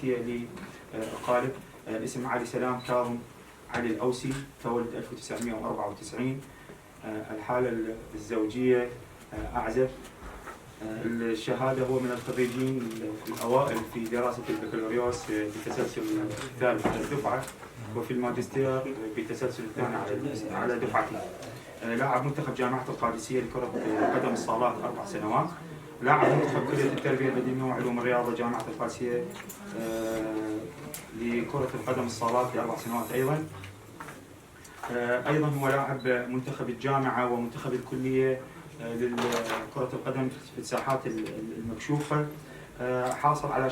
ذاتية للقالب. الاسم علي سلام كاظم علي الأوسي، تولد 1994. الحالة الزوجية أعزب. الشهادة هو من الخريجين الأوائل في دراسة البكالوريوس بتسلسل ثالث على الدفعة، وفي الماجستير بتسلسل الثاني على دفعته. لاعب منتخب جامعة القادسية لكرة قدم الصالات 4 سنوات. لاعب منتخب كلية التربية البدنية وعلوم الرياضة جامعة القادسية لكرة القدم الصالات ل4 سنوات أيضا. أيضا هو لاعب منتخب الجامعة ومنتخب الكلية لكرة القدم في الساحات المكشوفة. حاصل على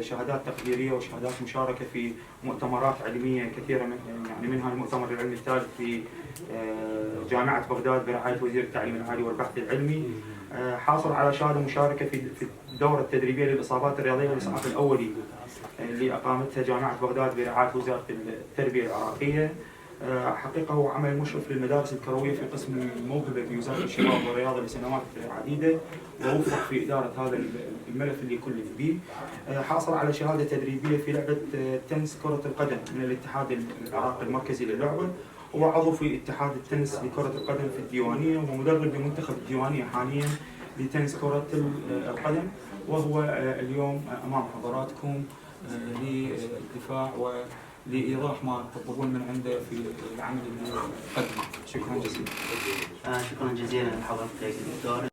شهادات تقديرية وشهادات مشاركة في مؤتمرات علمية كثيرة، يعني منها المؤتمر العلمي الثالث في جامعة بغداد برعاية وزير التعليم العالي والبحث العلمي. حاصل على شهادة مشاركة في الدورة التدريبية للإصابات الرياضية والإسعاف الأولي اللي أقامتها جامعة بغداد برعاية وزارة التربية العراقية. حقيقة هو عمل مشرف للمدارس الكروية في قسم الموهبة في وزارة الشباب والرياضة لسنوات عديدة، ووفق في إدارة هذا الملف اللي كلف به. حاصل على شهادة تدريبية في لعبة تنس كرة القدم من الاتحاد العراقي المركزي للعبة، وعضو في اتحاد التنس لكرة القدم في الديوانية، ومدرب لمنتخب الديوانية حاليا لتنس كرة القدم. وهو اليوم أمام حضراتكم للدفاع ولإيضاح ما تطلبون من عنده في العمل اللي قدمه. شكرا جزيلا. شكرا جزيلا لحضرتك دكتور.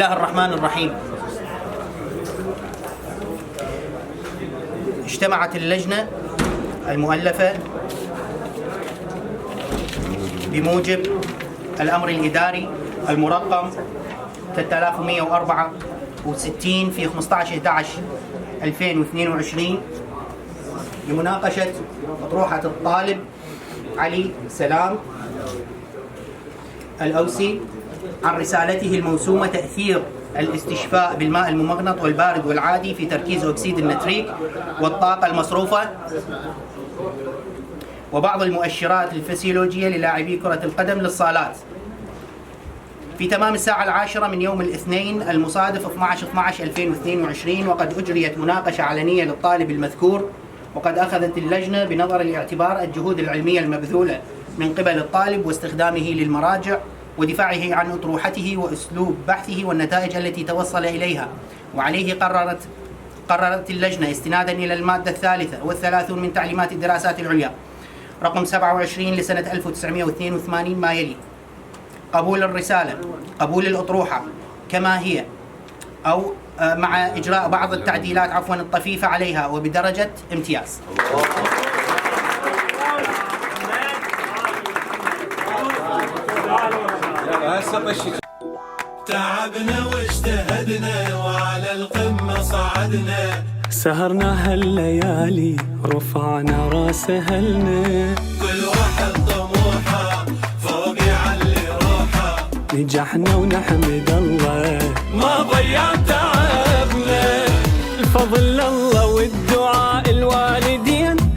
الله الرحمن الرحيم. اجتمعت اللجنة المؤلفة بموجب الأمر الإداري المرقم 3164 في 15/11/2022 لمناقشة أطروحة الطالب علي سلام الأوسي عن رسالته الموسومة تأثير الاستشفاء بالماء الممغنط والبارد والعادي في تركيز أكسيد النتريك والطاقة المصروفة وبعض المؤشرات الفسيولوجية للاعبي كرة القدم للصالات في تمام الساعة 10 من يوم الاثنين المصادف 12/12/2022. وقد أجريت مناقشة علنية للطالب المذكور، وقد أخذت اللجنة بنظر الاعتبار الجهود العلمية المبذولة من قبل الطالب واستخدامه للمراجع ودفاعه عن أطروحته وأسلوب بحثه والنتائج التي توصل إليها. وعليه قررت اللجنة استنادا إلى المادة 33 من تعليمات الدراسات العليا رقم 27 لسنة 1982 ما يلي: قبول الرسالة، قبول الأطروحة كما هي أو مع إجراء بعض التعديلات الطفيفة عليها وبدرجة امتياز. تعبنا واجتهدنا وعلى القمة صعدنا، سهرنا هالليالي رفعنا راس أهلنا، كل واحد طموحه فوق يعلي روحه، نجحنا ونحمد الله